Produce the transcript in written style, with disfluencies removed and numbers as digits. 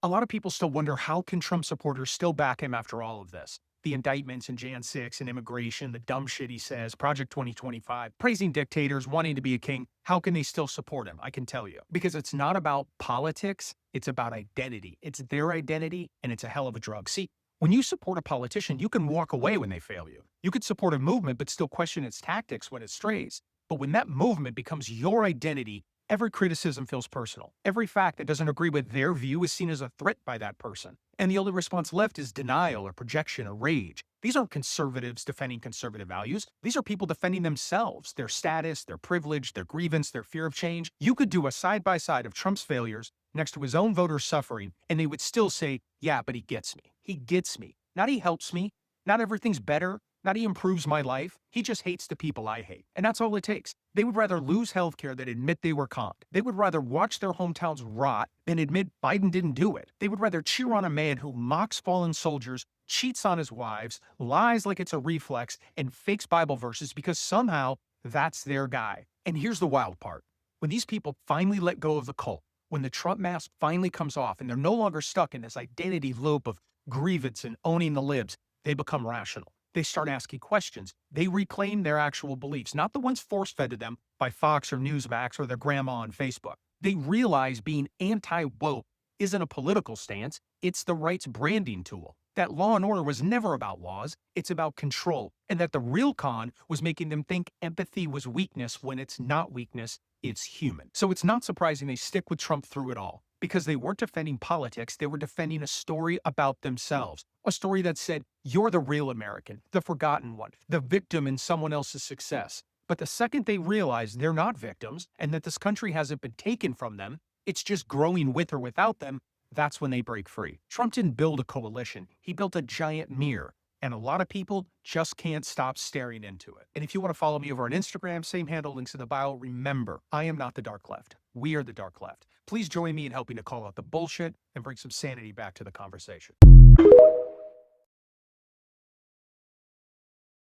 A lot of people still wonder, how can Trump supporters still back him after all of this? The indictments in Jan 6 and immigration, the dumb shit he says, Project 2025, praising dictators, wanting to be a king. How can they still support him? I can tell you. Because it's not about politics, it's about identity. It's their identity, and it's a hell of a drug. See, when you support a politician, you can walk away when they fail you. You could support a movement, but still question its tactics when it strays. But when that movement becomes your identity, every criticism feels personal. Every fact that doesn't agree with their view is seen as a threat by that person. And the only response left is denial or projection or rage. These aren't conservatives defending conservative values. These are people defending themselves, their status, their privilege, their grievance, their fear of change. You could do a side-by-side of Trump's failures next to his own voters' suffering, and they would still say, yeah, but he gets me. He gets me. Not he helps me. Not everything's better. Not he improves my life. He just hates the people I hate. And that's all it takes. They would rather lose healthcare than admit they were conned. They would rather watch their hometowns rot than admit Biden didn't do it. They would rather cheer on a man who mocks fallen soldiers, cheats on his wives, lies like it's a reflex, and fakes Bible verses because somehow that's their guy. And here's the wild part. When these people finally let go of the cult, when the Trump mask finally comes off and they're no longer stuck in this identity loop of grievance and owning the libs, they become rational. They start asking questions. They reclaim their actual beliefs, not the ones force-fed to them by Fox or Newsmax or their grandma on Facebook. They realize being anti-woke isn't a political stance, it's the right's branding tool. That Law and Order was never about laws, it's about control. And that the real con was making them think empathy was weakness when it's not weakness, it's human. So it's not surprising they stick with Trump through it all. Because they weren't defending politics, they were defending a story about themselves. A story that said, you're the real American, the forgotten one, the victim in someone else's success. But the second they realize they're not victims and that this country hasn't been taken from them, it's just growing with or without them, that's when they break free. Trump didn't build a coalition, he built a giant mirror. And a lot of people just can't stop staring into it. And if you want to follow me over on Instagram, same handle, links in the bio, remember, I am not the dark left. We are the dark left. Please join me in helping to call out the bullshit and bring some sanity back to the conversation.